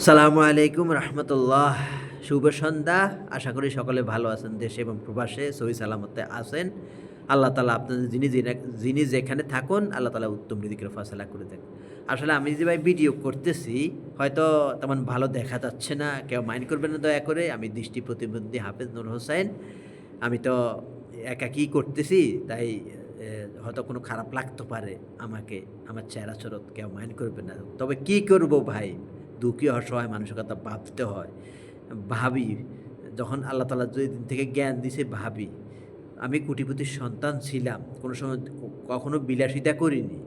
সালামু আলাইকুম রহমতুল্লাহ। শুভ সন্ধ্যা। আশা করি সকলে ভালো আছেন, দেশে এবং প্রবাসে সহি সালামতে আছেন। আল্লাহ তালা আপনাদের যিনি যেখানে থাকুন, আল্লাহ তালা উত্তম রিজিকের ফয়সালা করে দেন। আসলে আমি যে ভাই ভিডিও করতেছি, হয়তো তেমন ভালো দেখা যাচ্ছে না, কেউ মাইন্ড করবেন না দয়া করে। আমি দৃষ্টি প্রতিবন্ধী হাফেজ নূর হোসেন। আমি তো একাকী করতেছি, তাই হয়তো কোনো খারাপ লাগতে পারে আমাকে, আমার চেহারা চরত, কেউ মাইন্ড করবে না। তবে কি করব ভাই, দুঃখী অসহায় মানুষের কথা ভাবতে হয়। ভাবি, যখন আল্লাহ তাআলা যেদিন থেকে জ্ঞান দিছে ভাবি, আমি কোটিপতির সন্তান ছিলাম। কোনো সময় কখনো বিলাসিতা করিনি।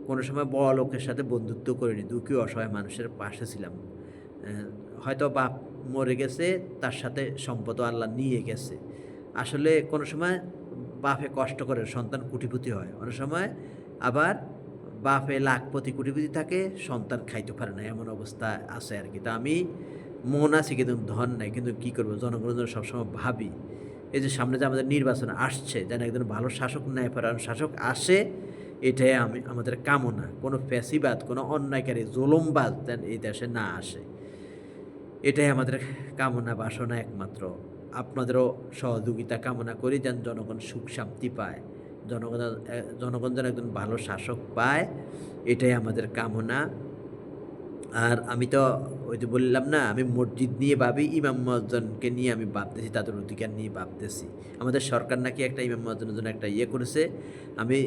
কোনো সময় বড়লোকের সাথে বন্ধুত্ব করিনি। দুঃখী অসহায় মানুষের পাশে ছিলাম। হয়তো বাপ মরে গেছে, তার সাথে সম্পদও আল্লাহ নিয়ে গেছে। আসলে কোনো সময় বাপে কষ্ট করে সন্তান কোটিপতি হয়। অনেক সময় আবার বাপে লাখপতি কোটিপতি থাকে, সন্তান খাইতে পারে না, এমন অবস্থা আছে আরকি। তো আমি মন আছে কিন্তু ধন নাই। কিন্তু কী করব, জনগণের জন্য সবসময় ভাবি। এই যে সামনে যে আমাদের নির্বাচন আসছে, যেন একজন ভালো শাসক ন্যায়পরায়ণ শাসক আসে, এটাই আমাদের কামনা। কোনো ফ্যাসিবাদ, কোনো অন্যায়কারী জুলুমবাজ যেন এই দেশে না আসে। এটাই আমাদের কামনা বাসনা একমাত্র। আপনাদেরও সহযোগিতা কামনা করি, যেন জনগণ সুখ শান্তি পায়। জনগণ যেন একজন ভালো শাসক পায়, এটাই আমাদের কামনা। আর আমি তো ওই যে বললাম না, আমি মসজিদ নিয়ে ভাবি, ইমাম মুয়াজ্জিনকে নিয়ে আমি ভাবতেছি, তাদের অধিকার নিয়ে ভাবতেছি। আমাদের সরকার নাকি একটা ইমাম মুয়াজ্জিনের জন্য একটা করেছে। আমি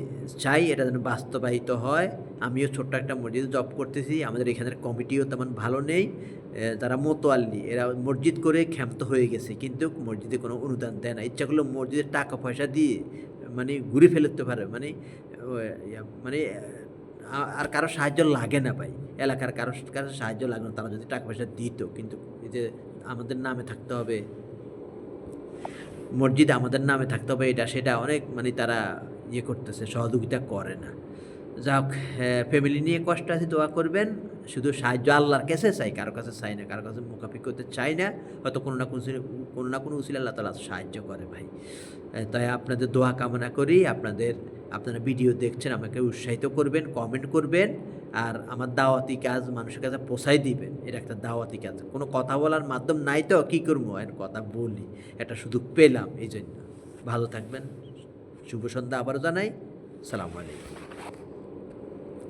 চাই এটা যেন বাস্তবায়িত হয়। আমিও ছোট্ট একটা মসজিদে জব করতেছি। আমাদের এখানের কমিটিও তেমন ভালো নেই। যারা মোতোয়াল্লি, এরা মসজিদ করে ক্ষান্ত হয়ে গেছে, কিন্তু মসজিদে কোনো অনুদান দেয় না। ইচ্ছা করলেও মসজিদের টাকা পয়সা দিয়ে মানে ঘুরে ফেলতে পারে। মানে আর কারো সাহায্য লাগে না ভাই। এলাকার কারো সাহায্য লাগবে না, তারা যদি টাকা পয়সা দিত। কিন্তু এই যে আমাদের নামে থাকতে হবে, মসজিদ আমাদের নামে থাকতে হবে, এটা সেটা অনেক মানে তারা করতেছে, সহযোগিতা করে না। যাক, ফ্যামিলি নিয়ে কষ্ট আছে, দোয়া করবেন। শুধু সাহায্য আল্লাহর কাছে চাই, কারো কাছে চাই না, কারো কাছে মুখাপেক্ষি করতে চাই না। হয়তো কোনো না কোনো উসিলায় আল্লাহ তাআলা সাহায্য করে ভাই। তাই আপনাদের দোয়া কামনা করি। আপনারা ভিডিও দেখছেন, আমাকে উৎসাহিত করবেন, কমেন্ট করবেন। আর আমার দাওয়াতি কাজ মানুষের কাছে পৌঁছায় দিবেন। এটা একটা দাওয়াতি কাজ। কোনো কথা বলার মাধ্যম নাই তো কি করবো? কথা বলি। একটা সুযোগ পেলাম এইজন্য। ভালো থাকবেন। শুভ সন্ধ্যা আবারও জানাই। সালামু আলাইকুম।